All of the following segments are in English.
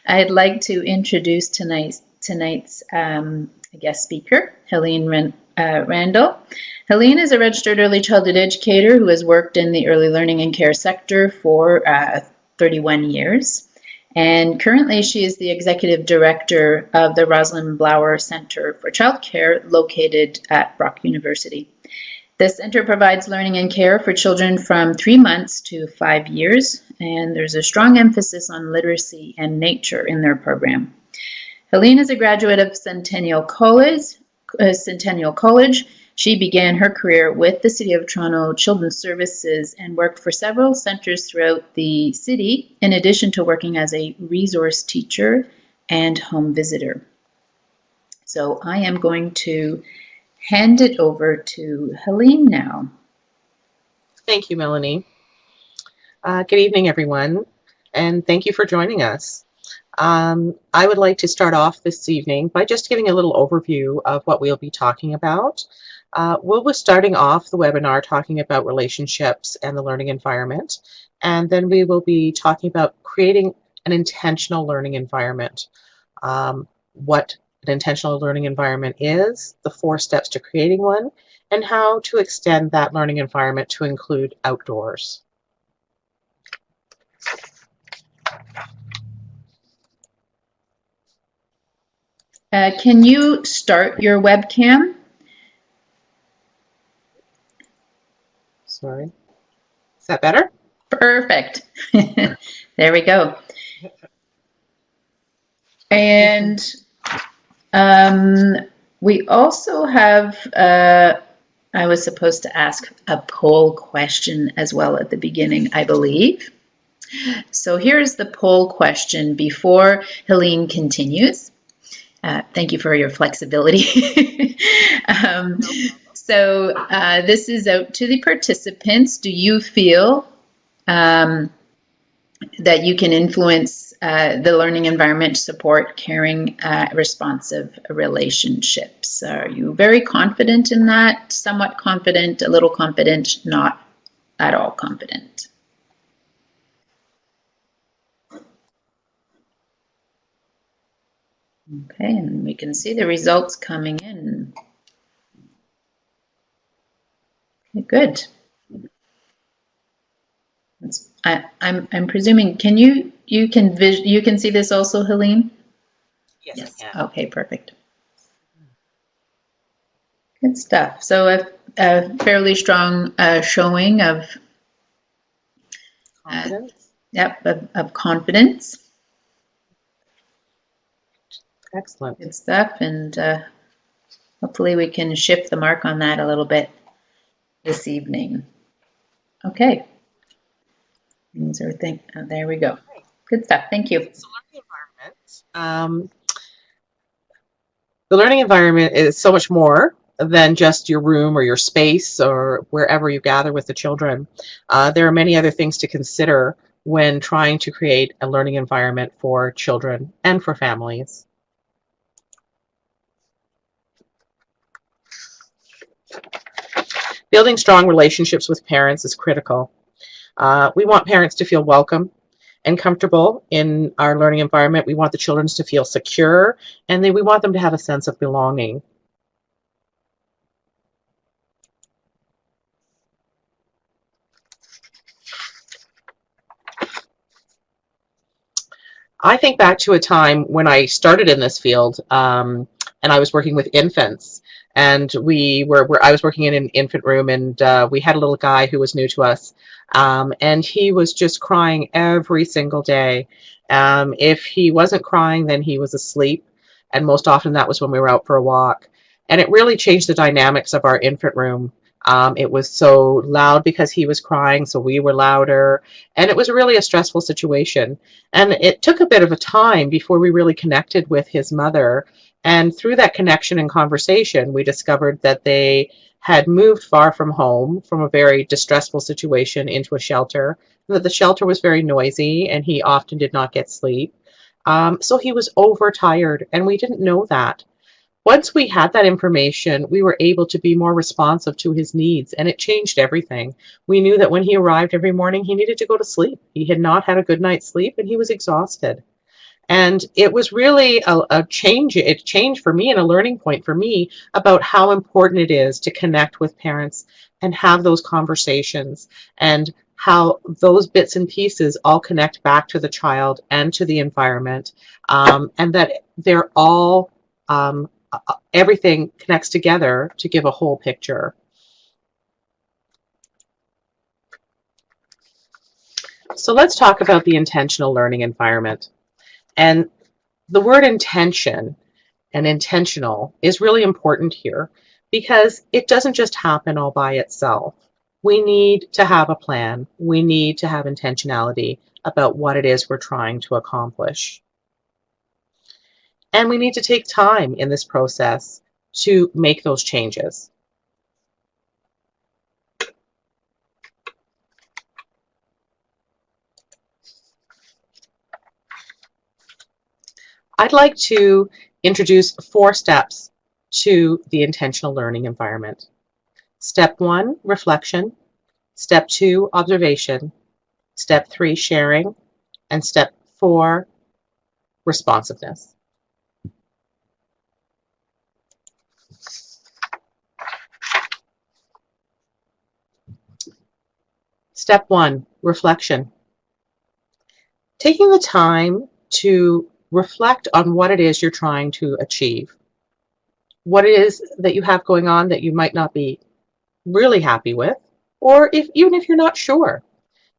I'd like to introduce tonight's guest speaker, Helene Randall. Helene is a registered early childhood educator who has worked in the early learning and care sector for 31 years. And currently she is the executive director of the Rosalind Blower Center for Childcare located at Brock University. The center provides learning and care for children from 3 months to 5 years, and there's a strong emphasis on literacy and nature in their program. Helene is a graduate of Centennial College. She began her career with the City of Toronto Children's Services and worked for several centers throughout the city, in addition to working as a resource teacher and home visitor. So I am going to hand it over to Helene now. Thank you, Melanie. Good evening, everyone, and thank you for joining us. I would like to start off this evening by just giving a little overview of what we'll be talking about. We'll be starting off the webinar talking about relationships and the learning environment, and then we will be talking about creating an intentional learning environment. What an intentional learning environment is, the 4 steps to creating one, and how to extend that learning environment to include outdoors. Can you start your webcam? Sorry. Is that better? Perfect. There we go. And we also have, I was supposed to ask a poll question as well at the beginning, I believe. So here's the poll question before Helene continues. Thank you for your flexibility. So this is out to the participants. Do you feel that you can influence the learning environment to support caring, responsive relationships? Are you very confident in that? Somewhat confident, a little confident, not at all confident? Okay, and we can see the results coming in. Okay, good. I'm presuming, you can see this also, Helene? Yes. Okay, perfect. Good stuff. So a fairly strong showing of Confidence. of confidence. Excellent. Good stuff, and hopefully we can shift the mark on that a little bit this evening. Okay. Things are there we go. Good stuff. Thank you. So the learning environment is so much more than just your room or your space or wherever you gather with the children. There are many other things to consider when trying to create a learning environment for children and for families. Building strong relationships with parents is critical. We want parents to feel welcome and comfortable in our learning environment. We want the children to feel secure, and we want them to have a sense of belonging. I think back to a time when I started in this field, and I was working with infants. And I was working in an infant room, and we had a little guy who was new to us, and he was just crying every single day. If he wasn't crying, then he was asleep, and most often that was when we were out for a walk. And it really changed the dynamics of our infant room. It was so loud because he was crying, so we were louder, and it was really a stressful situation. And it took a bit of a time before we really connected with his mother. And through that connection and conversation, we discovered that they had moved far from home, from a very distressful situation, into a shelter, and that the shelter was very noisy and he often did not get sleep. So he was overtired, and we didn't know that. Once we had that information, we were able to be more responsive to his needs, and it changed everything. We knew that when he arrived every morning, he needed to go to sleep. He had not had a good night's sleep, and he was exhausted. And it was really a change. It changed for me and a learning point for me about how important it is to connect with parents and have those conversations, and how those bits and pieces all connect back to the child and to the environment, and that they're all, everything connects together to give a whole picture. So let's talk about the intentional learning environment. And the word intention and intentional is really important here, because it doesn't just happen all by itself. We need to have a plan. We need to have intentionality about what it is we're trying to accomplish. And we need to take time in this process to make those changes. I'd like to introduce 4 steps to the intentional learning environment. Step 1, reflection. Step 2, observation. Step 3, sharing. And step 4, responsiveness. Step 1, reflection. Taking the time to reflect on what it is you're trying to achieve. What it is that you have going on that you might not be really happy with, or even if you're not sure.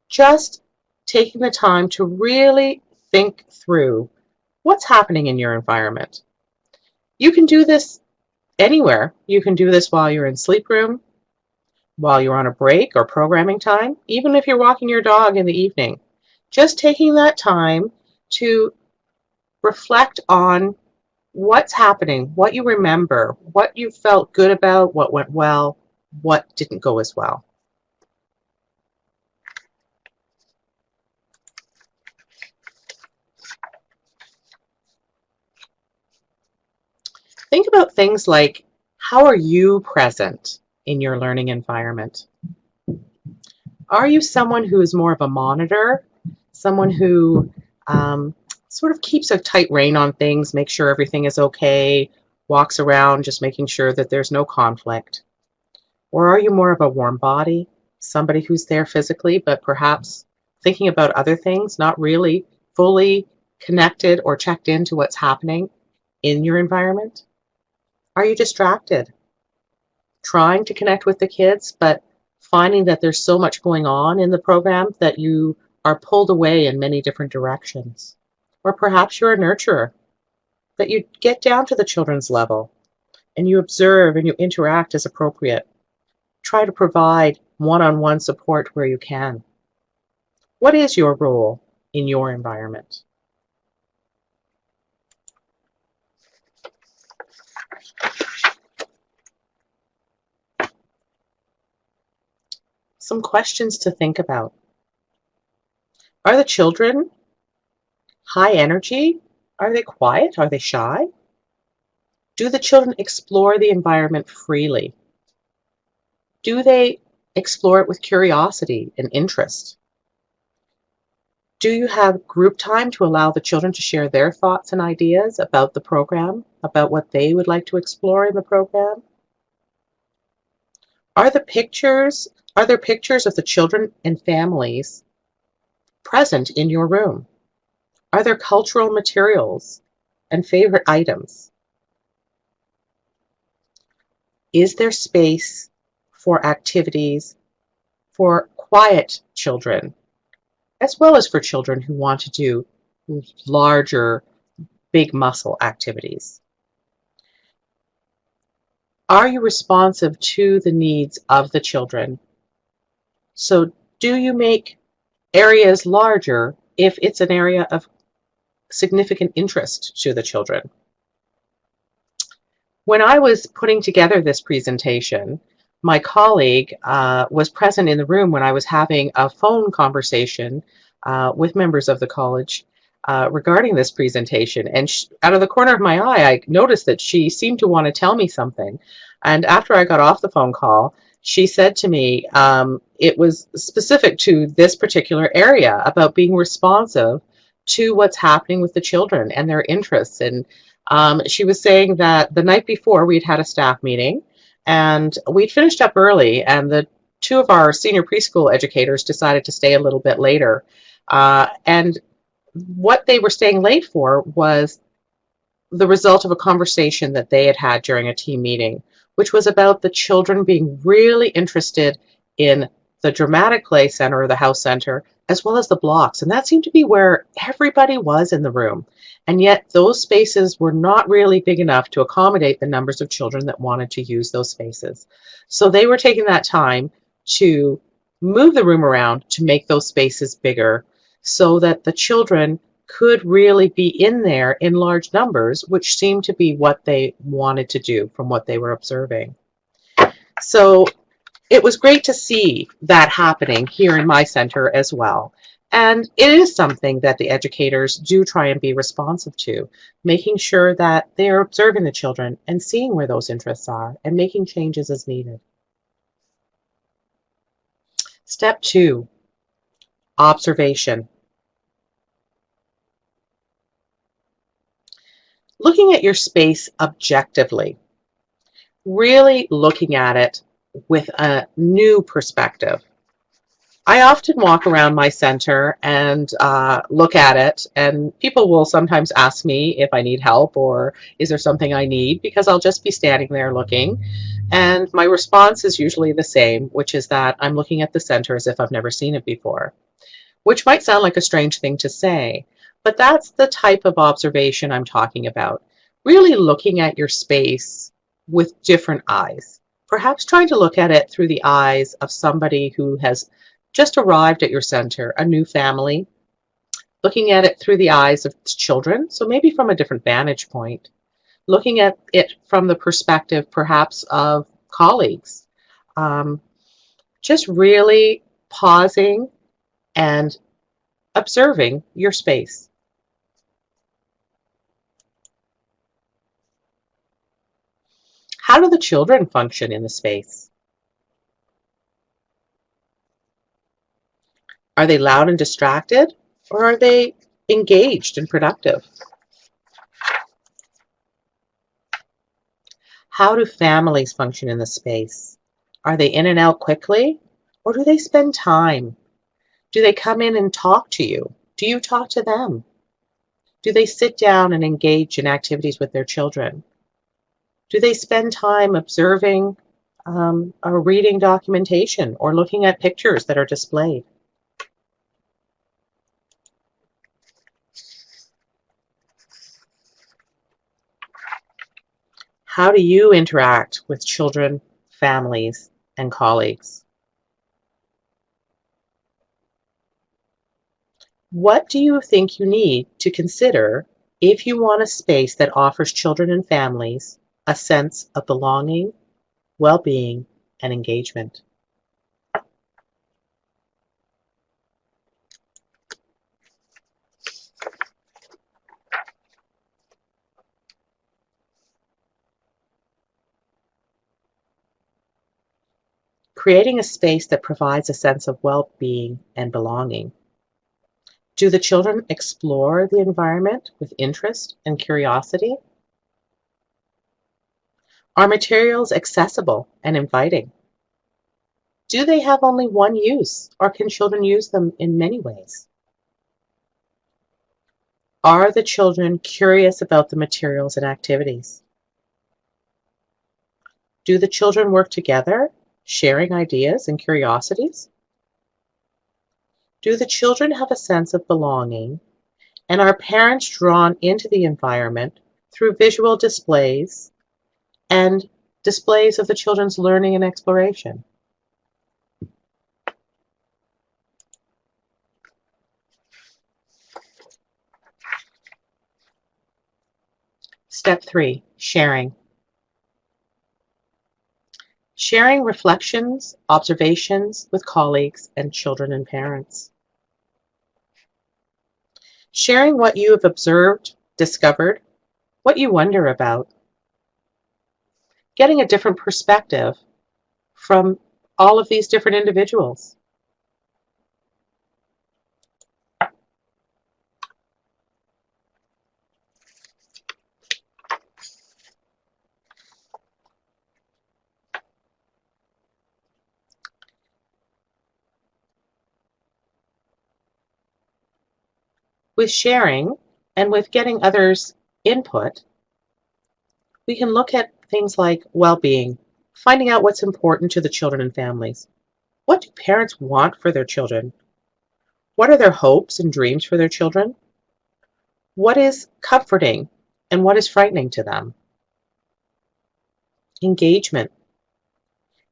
Just taking the time to really think through what's happening in your environment. You can do this anywhere. You can do this while you're in sleep room, while you're on a break or programming time, even if you're walking your dog in the evening. Just taking that time to reflect on what's happening, what you remember, what you felt good about, what went well, what didn't go as well. Think about things like, how are you present in your learning environment? Are you someone who is more of a monitor, someone who sort of keeps a tight rein on things, makes sure everything is okay, walks around just making sure that there's no conflict? Or are you more of a warm body, somebody who's there physically, but perhaps thinking about other things, not really fully connected or checked into what's happening in your environment? Are you distracted, trying to connect with the kids, but finding that there's so much going on in the program that you are pulled away in many different directions? Or perhaps you're a nurturer, that you get down to the children's level and you observe and you interact as appropriate. Try to provide one-on-one support where you can. What is your role in your environment? Some questions to think about. Are the children high energy? Are they quiet? Are they shy? Do the children explore the environment freely? Do they explore it with curiosity and interest? Do you have group time to allow the children to share their thoughts and ideas about the program, about what they would like to explore in the program? Are there pictures of the children and families present in your room? Are there cultural materials and favorite items? Is there space for activities for quiet children, as well as for children who want to do larger, big muscle activities? Are you responsive to the needs of the children? So do you make areas larger if it's an area of significant interest to the children? When I was putting together this presentation, my colleague was present in the room when I was having a phone conversation with members of the college regarding this presentation. And out of the corner of my eye, I noticed that she seemed to want to tell me something. And after I got off the phone call, she said to me, it was specific to this particular area about being responsive to what's happening with the children and their interests. And she was saying that the night before we'd had a staff meeting and we'd finished up early, and the two of our senior preschool educators decided to stay a little bit later. And what they were staying late for was the result of a conversation that they had had during a team meeting, which was about the children being really interested in the dramatic play center or the house center, as well as the blocks. And that seemed to be where everybody was in the room. And yet those spaces were not really big enough to accommodate the numbers of children that wanted to use those spaces. So they were taking that time to move the room around to make those spaces bigger so that the children could really be in there in large numbers, which seemed to be what they wanted to do from what they were observing. So it was great to see that happening here in my center as well. And it is something that the educators do try and be responsive to, making sure that they are observing the children and seeing where those interests are and making changes as needed. Step 2, observation. Looking at your space objectively, really looking at it with a new perspective. I often walk around my center and look at it, and people will sometimes ask me if I need help or is there something I need, because I'll just be standing there looking. And my response is usually the same, which is that I'm looking at the center as if I've never seen it before, which might sound like a strange thing to say, but that's the type of observation I'm talking about. Really looking at your space with different eyes, perhaps trying to look at it through the eyes of somebody who has just arrived at your center, a new family, looking at it through the eyes of children, so maybe from a different vantage point, looking at it from the perspective perhaps of colleagues, just really pausing and observing your space. How do the children function in the space? Are they loud and distracted, or are they engaged and productive? How do families function in the space? Are they in and out quickly, or do they spend time? Do they come in and talk to you? Do you talk to them? Do they sit down and engage in activities with their children? Do they spend time observing or reading documentation or looking at pictures that are displayed? How do you interact with children, families, and colleagues? What do you think you need to consider if you want a space that offers children and families a sense of belonging, well-being, and engagement? Creating a space that provides a sense of well-being and belonging. Do the children explore the environment with interest and curiosity? Are materials accessible and inviting? Do they have only one use, or can children use them in many ways? Are the children curious about the materials and activities? Do the children work together, sharing ideas and curiosities? Do the children have a sense of belonging, and are parents drawn into the environment through visual displays and displays of the children's learning and exploration? Step 3, sharing. Sharing reflections, observations with colleagues and children and parents. Sharing what you have observed, discovered, what you wonder about. Getting a different perspective from all of these different individuals. with sharing and with getting others' input, we can look at things like well-being, finding out what's important to the children and families. What do parents want for their children? What are their hopes and dreams for their children? What is comforting and what is frightening to them? Engagement,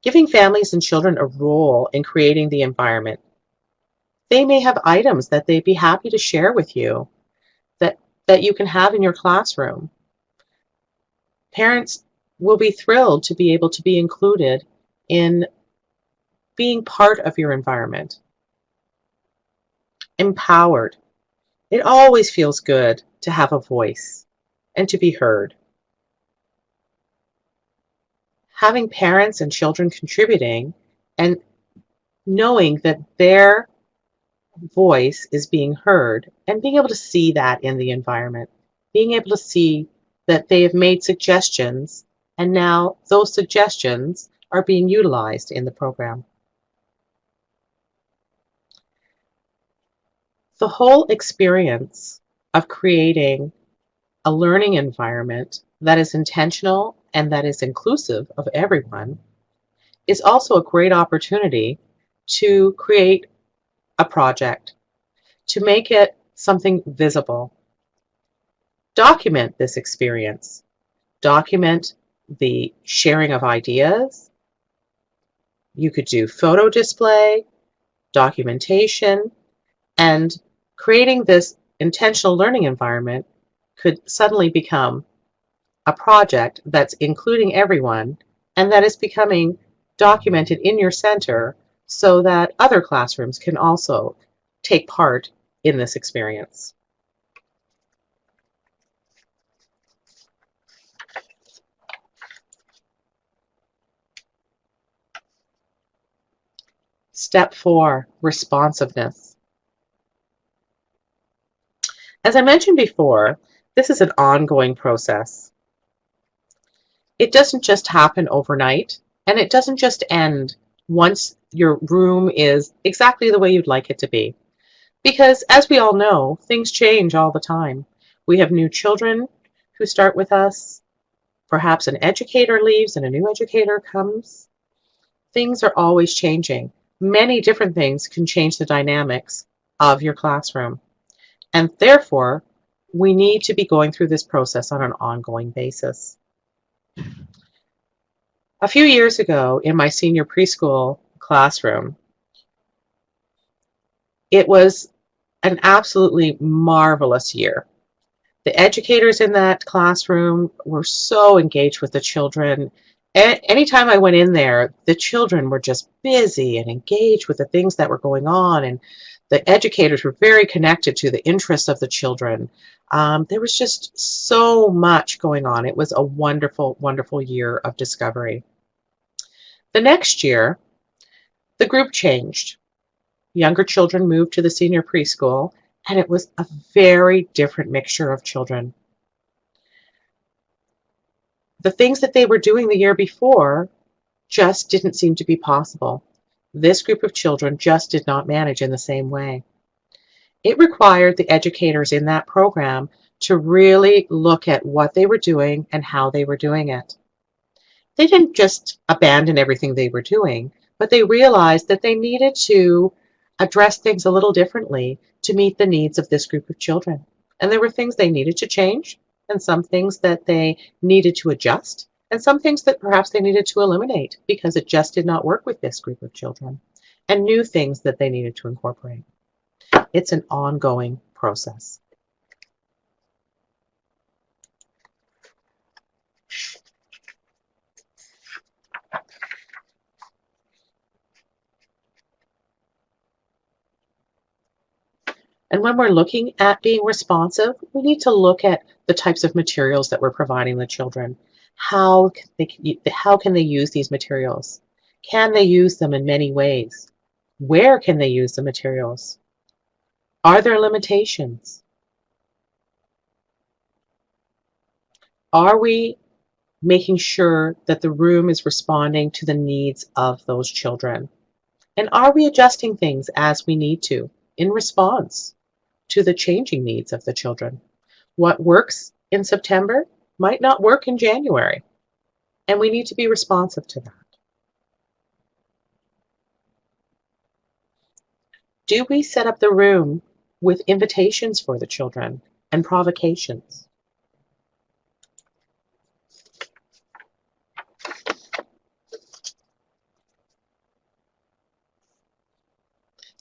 giving families and children a role in creating the environment. They may have items that they'd be happy to share with you that you can have in your classroom. Parents will be thrilled to be able to be included in being part of your environment. Empowered. It always feels good to have a voice and to be heard. Having parents and children contributing and knowing that their voice is being heard and being able to see that in the environment, being able to see that they have made suggestions and now those suggestions are being utilized in the program. The whole experience of creating a learning environment that is intentional and that is inclusive of everyone is also a great opportunity to create a project, to make it something visible. Document this experience. Document the sharing of ideas. You could do photo display, documentation, and creating this intentional learning environment could suddenly become a project that's including everyone and that is becoming documented in your center so that other classrooms can also take part in this experience. Step 4, responsiveness. As I mentioned before, this is an ongoing process. It doesn't just happen overnight, and it doesn't just end once your room is exactly the way you'd like it to be. Because as we all know, things change all the time. We have new children who start with us. Perhaps an educator leaves and a new educator comes. Things are always changing. Many different things can change the dynamics of your classroom. And therefore, we need to be going through this process on an ongoing basis. A few years ago in my senior preschool classroom, it was an absolutely marvelous year. The educators in that classroom were so engaged with the children. Anytime I went in there, the children were just busy and engaged with the things that were going on, and the educators were very connected to the interests of the children. There was just so much going on. It was a wonderful, wonderful year of discovery. The next year, the group changed. Younger children moved to the senior preschool, and it was a very different mixture of children. The things that they were doing the year before just didn't seem to be possible. This group of children just did not manage in the same way. It required the educators in that program to really look at what they were doing and how they were doing it. They didn't just abandon everything they were doing, but they realized that they needed to address things a little differently to meet the needs of this group of children. And there were things they needed to change, and some things that they needed to adjust, and some things that perhaps they needed to eliminate because it just did not work with this group of children, and new things that they needed to incorporate. It's an ongoing process. And when we're looking at being responsive, we need to look at the types of materials that we're providing the children. How can they use these materials? Can they use them in many ways? Where can they use the materials? Are there limitations? Are we making sure that the room is responding to the needs of those children? And are we adjusting things as we need to in response? to the changing needs of the children. What works in September might not work in January, and we need to be responsive to that. Do we set up the room with invitations for the children and provocations?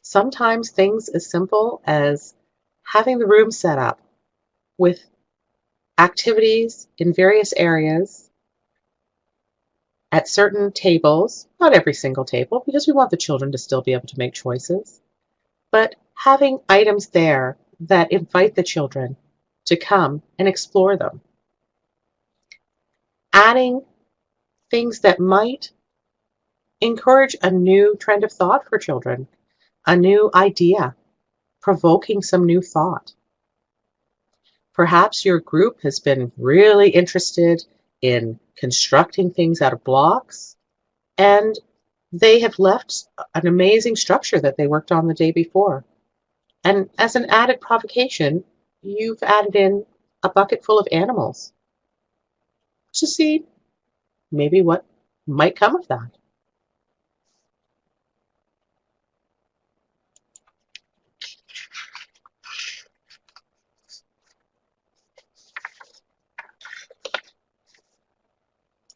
Sometimes things as simple as having the room set up with activities in various areas at certain tables, not every single table, because we want the children to still be able to make choices, but having items there that invite the children to come and explore them. Adding things that might encourage a new trend of thought for children, a new idea, provoking some new thought. Perhaps your group has been really interested in constructing things out of blocks, and they have left an amazing structure that they worked on the day before. And as an added provocation, you've added in a bucket full of animals to see maybe what might come of that.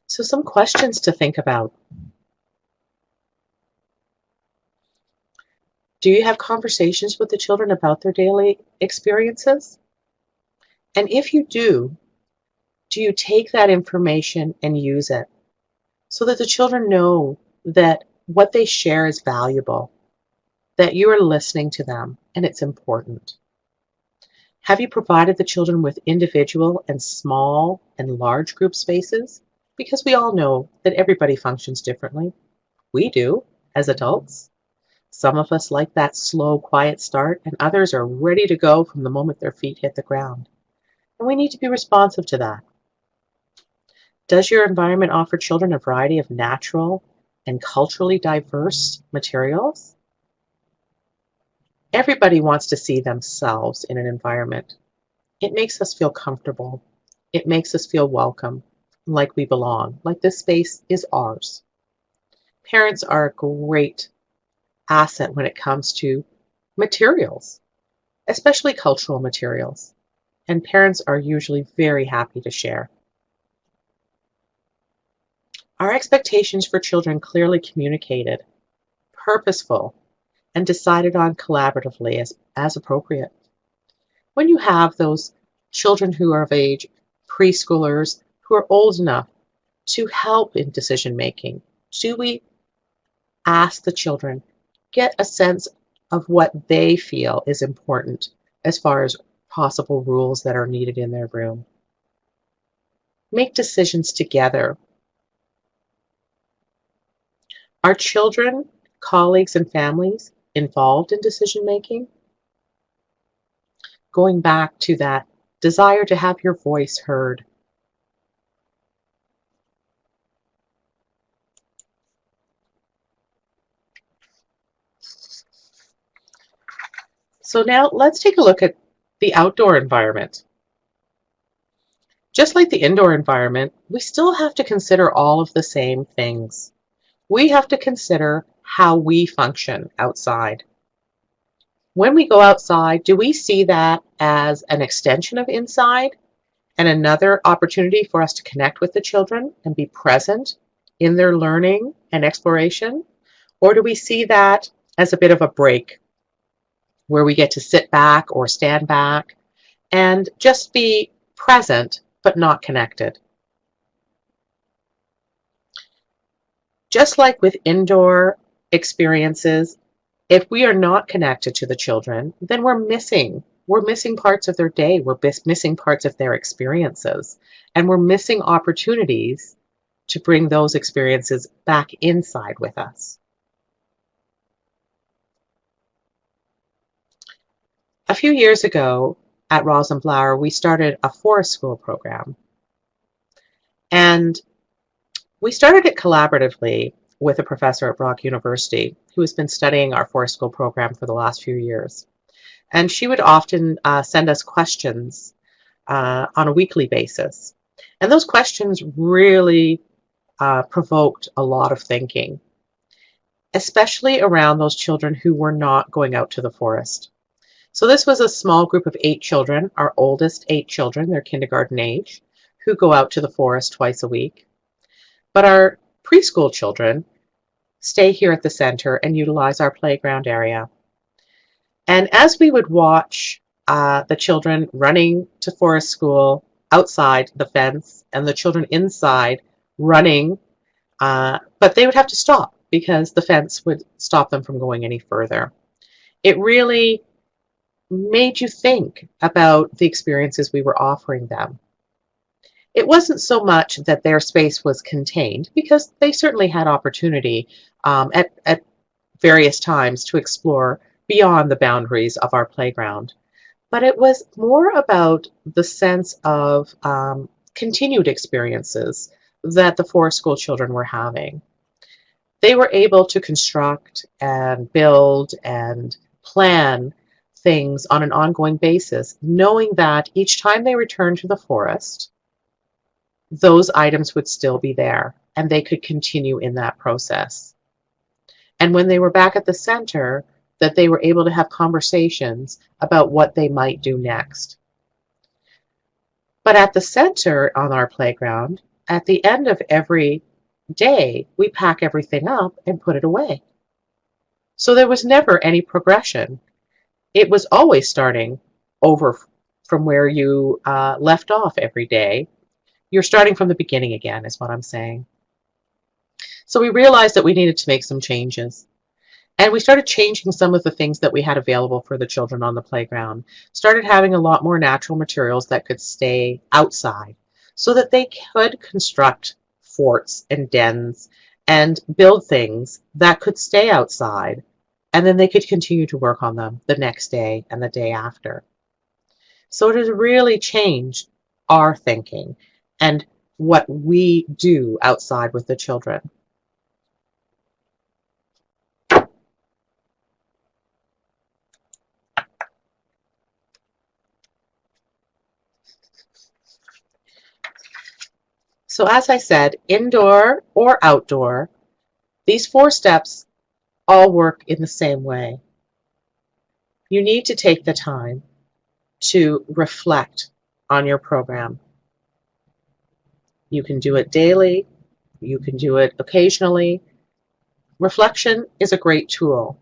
So some questions to think about. Do you have conversations with the children about their daily experiences? And if you do you take that information and use it so that the children know that what they share is valuable, that you are listening to them and it's important? Have you provided the children with individual and small and large group spaces? Because we all know that everybody functions differently. We do as adults. Some of us like that slow, quiet start, and others are ready to go from the moment their feet hit the ground. And we need to be responsive to that. Does your environment offer children a variety of natural and culturally diverse materials? Everybody wants to see themselves in an environment. It makes us feel comfortable. It makes us feel welcome, like we belong, like this space is ours. Parents are a great asset when it comes to materials, especially cultural materials, and parents are usually very happy to share. Our expectations for children clearly communicated, purposeful, and decided on collaboratively as appropriate. When you have those children who are of age, preschoolers who are old enough to help in decision making, do we ask the children, get a sense of what they feel is important as far as possible rules that are needed in their room? Make decisions together. Are children, colleagues, and families involved in decision making? Going back to that desire to have your voice heard. So now let's take a look at the outdoor environment. Just like the indoor environment, we still have to consider all of the same things. We have to consider how we function outside. When we go outside, do we see that as an extension of inside and another opportunity for us to connect with the children and be present in their learning and exploration? Or do we see that as a bit of a break where we get to sit back or stand back and just be present but not connected? Just like with indoor experiences, if we are not connected to the children, then we're missing parts of their day, we're missing parts of their experiences, and we're missing opportunities to bring those experiences back inside with us. A few years ago at Rosenblauer, we started a forest school program. And we started it collaboratively with a professor at Brock University who has been studying our forest school program for the last few years. And she would often send us questions on a weekly basis. And those questions really provoked a lot of thinking, especially around those children who were not going out to the forest. So this was a small group of 8 children, our oldest 8 children, they're kindergarten age, who go out to the forest twice a week. But our preschool children stay here at the center and utilize our playground area. And as we would watch the children running to forest school outside the fence and the children inside running, but they would have to stop because the fence would stop them from going any further. It really made you think about the experiences we were offering them. It wasn't so much that their space was contained, because they certainly had opportunity at various times to explore beyond the boundaries of our playground. But it was more about the sense of continued experiences that the forest school children were having. They were able to construct and build and plan things on an ongoing basis, knowing that each time they returned to the forest, those items would still be there and they could continue in that process. And when they were back at the center, that they were able to have conversations about what they might do next. But at the center on our playground, at the end of every day, we pack everything up and put it away. So there was never any progression. It was always starting over from where you left off every day. You're starting from the beginning again, is what I'm saying. So we realized that we needed to make some changes. And we started changing some of the things that we had available for the children on the playground. Started having a lot more natural materials that could stay outside so that they could construct forts and dens and build things that could stay outside, and then they could continue to work on them the next day and the day after. So it has really changed our thinking and what we do outside with the children. So as I said, indoor or outdoor, these 4 steps all work in the same way. You need to take the time to reflect on your program. You can do it daily, you can do it occasionally. Reflection is a great tool.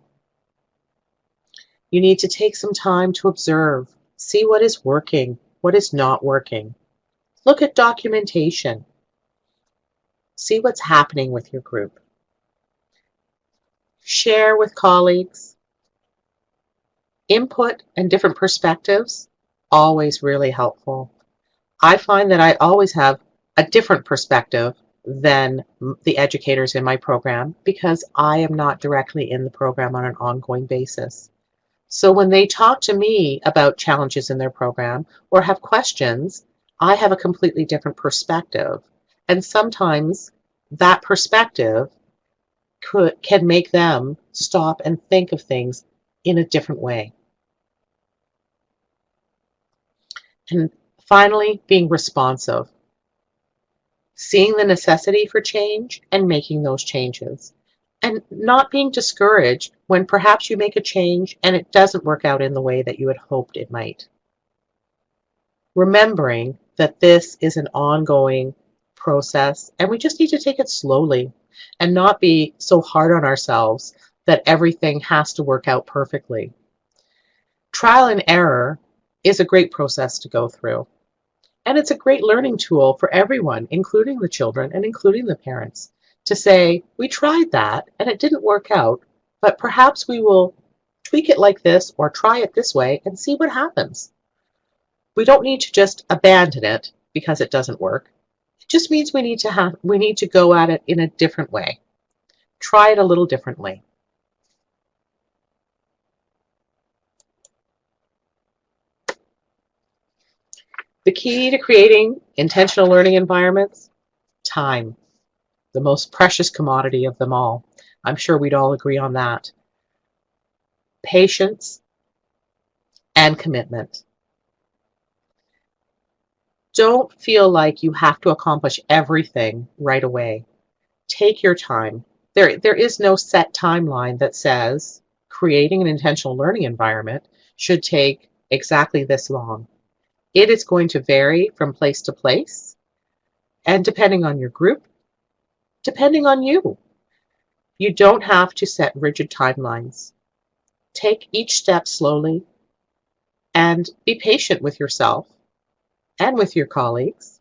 You need to take some time to observe, see what is working, what is not working. Look at documentation. See what's happening with your group. Share with colleagues. Input and different perspectives, always really helpful. I find that I always have a different perspective than the educators in my program because I am not directly in the program on an ongoing basis. So when they talk to me about challenges in their program or have questions, I have a completely different perspective. And sometimes that perspective can make them stop and think of things in a different way. And finally, being responsive. Seeing the necessity for change and making those changes. And not being discouraged when perhaps you make a change and it doesn't work out in the way that you had hoped it might. Remembering that this is an ongoing process and we just need to take it slowly and not be so hard on ourselves that everything has to work out perfectly. Trial and error is a great process to go through. And it's a great learning tool for everyone, including the children and including the parents, to say, we tried that and it didn't work out, but perhaps we will tweak it like this or try it this way and see what happens. We don't need to just abandon it because it doesn't work. It just means we need to go at it in a different way. Try it a little differently. The key to creating intentional learning environments, time, the most precious commodity of them all. I'm sure we'd all agree on that. Patience, and commitment. Don't feel like you have to accomplish everything right away. Take your time. There is no set timeline that says creating an intentional learning environment should take exactly this long. It is going to vary from place to place, and depending on your group, depending on you. You don't have to set rigid timelines. Take each step slowly and be patient with yourself and with your colleagues,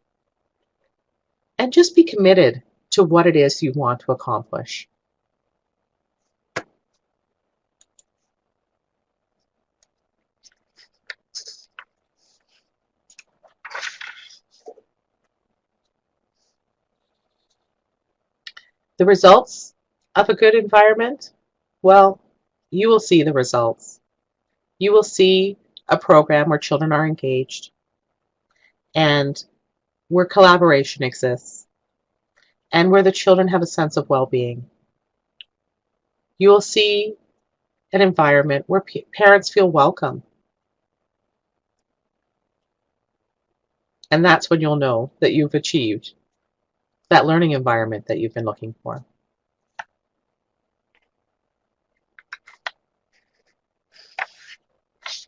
and just be committed to what it is you want to accomplish. The results of a good environment, well, you will see the results. You will see a program where children are engaged and where collaboration exists and where the children have a sense of well-being. You will see an environment where parents feel welcome. And that's when you'll know that you've achieved that learning environment that you've been looking for.